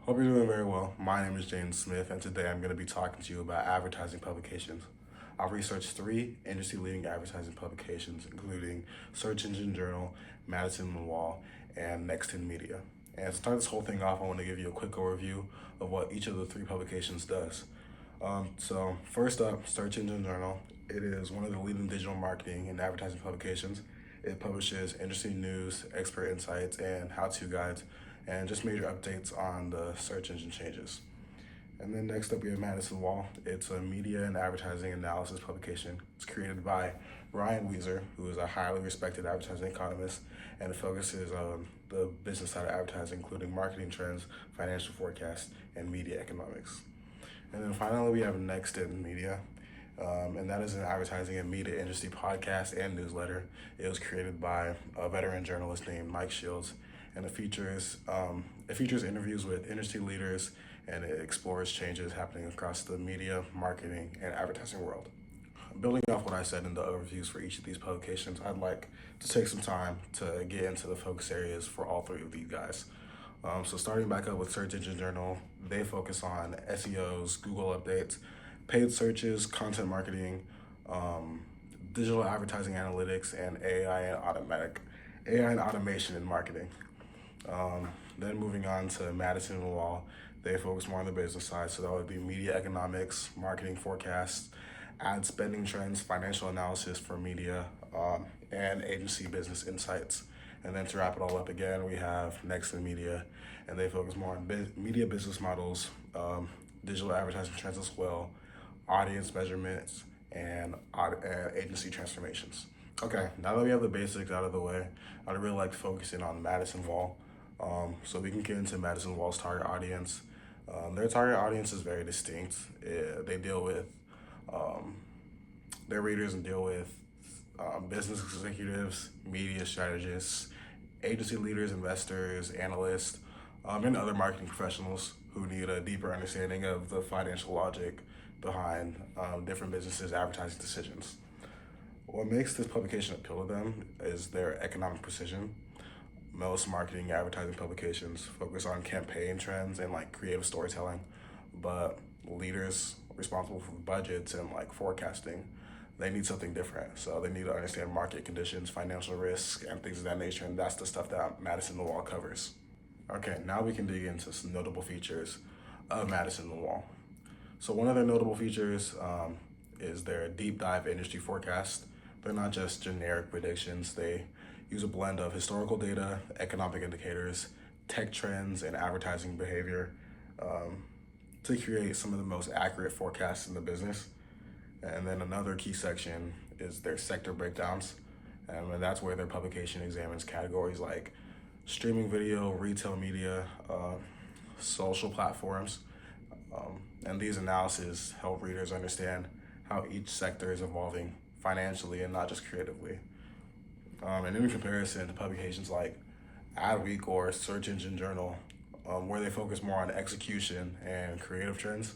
Hope you're doing very well. My name is James Smith, and today I'm going to be talking to you about advertising publications. I've researched three industry leading advertising publications, including Search Engine Journal, Madison and Wall, and Nexten Media. And to start this whole thing off, I want to give you a quick overview of what each of the three publications does. First up, Search Engine Journal. It is one of the leading digital marketing and advertising publications. It publishes interesting news, expert insights, and how-to guides, and just major updates on the search engine changes. And then next up, we have Madison Wall. It's a media and advertising analysis publication. It's created by Ryan Weezer, who is a highly respected advertising economist, and it focuses on the business side of advertising, including marketing trends, financial forecasts, and media economics. And then finally, we have Nexten Media, and that is an advertising and media industry podcast and newsletter. It was created by a veteran journalist named Mike Shields, and it features interviews with industry leaders, and it explores changes happening across the media, marketing, and advertising world. Building off what I said in the overviews for each of these publications, I'd like to take some time to get into the focus areas for all three of these guys. So starting back up with Search Engine Journal, they focus on SEOs, Google updates, paid searches, content marketing, digital advertising analytics, and AI and automation in marketing. Then moving on to Madison and Wall, they focus more on the business side, so that would be media economics, marketing forecasts, ad spending trends, financial analysis for media, and agency business insights. And then to wrap it all up again, we have Nexten Media, and they focus more on media business models, digital advertising trends as well, audience measurements, and agency transformations. Okay, now that we have the basics out of the way, I'd really like to focus in on Madison Wall. So we can get into Madison Wall's target audience. Their target audience is very distinct. They deal with their readers and deal with business executives, media strategists, agency leaders, investors, analysts, and other marketing professionals who need a deeper understanding of the financial logic behind different businesses' advertising decisions. What makes this publication appeal to them is their economic precision. Most marketing advertising publications focus on campaign trends and creative storytelling, but leaders responsible for budgets and forecasting, they need something different. So they need to understand market conditions, financial risk, and things of that nature, and that's the stuff that Madison and Wall covers. Okay, now we can dig into some notable features of Madison and Wall. So one of their notable features is their deep dive industry forecast. They're not just generic predictions. They use a blend of historical data, economic indicators, tech trends, and advertising behavior to create some of the most accurate forecasts in the business. And then another key section is their sector breakdowns. And that's where their publication examines categories like streaming video, retail media, social platforms. And these analyses help readers understand how each sector is evolving financially and not just creatively. And in comparison to publications like Adweek or Search Engine Journal, where they focus more on execution and creative trends,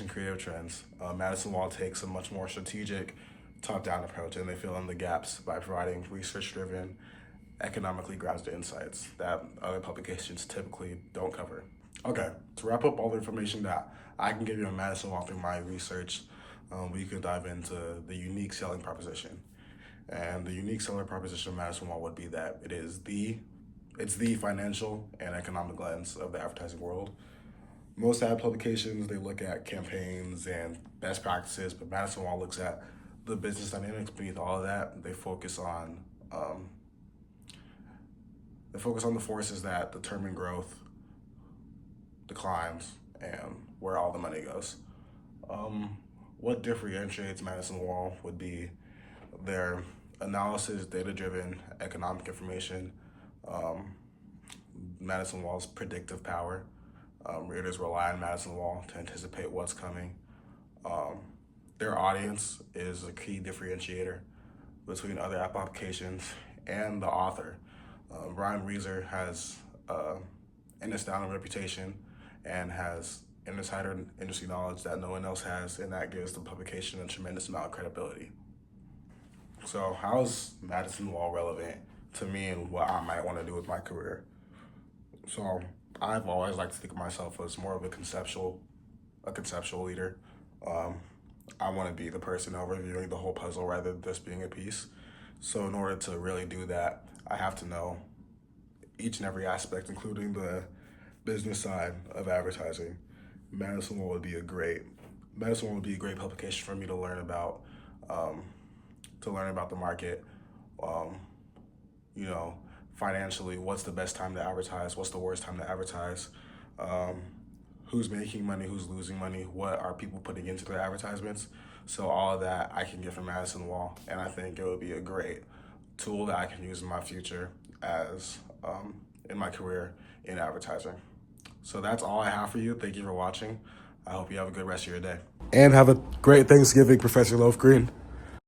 creative trends, Madison Wall takes a much more strategic, top-down approach, and they fill in the gaps by providing research-driven, economically grounded insights that other publications typically don't cover. Okay, to wrap up all the information that I can give you on Madison Wall through my research, we could dive into the unique selling proposition. And the unique selling proposition of Madison Wall would be that it's the financial and economic lens of the advertising world. Most ad publications, they look at campaigns and best practices, but Madison Wall looks at the business dynamics beneath all of that. They focus on the forces that determine growth, declines, and where all the money goes. What differentiates Madison Wall would be their analysis, data-driven economic information, Madison Wall's predictive power. Readers rely on Madison Wall to anticipate what's coming. Their audience is a key differentiator between other app applications and the author. Ryan Weezer has an astounding reputation and has insider industry knowledge that no one else has, and that gives the publication a tremendous amount of credibility. So how is Madison Wall relevant to me and what I might want to do with my career. So I've always liked to think of myself as more of a conceptual leader. I want to be the person overviewing the whole puzzle rather than just being a piece. So in order to really do that, I have to know each and every aspect, including the business side of advertising. Madison Law would be a great publication for me to learn about the market. You know, financially, what's the best time to advertise? What's the worst time to advertise? Who's making money? Who's losing money? What are people putting into their advertisements? So all of that I can get from Madison Law, and I think it would be a great tool that I can use in my future as in my career in advertising. So that's all I have for you. Thank you for watching. I hope you have a good rest of your day. And have a great Thanksgiving, Professor Loaf Green.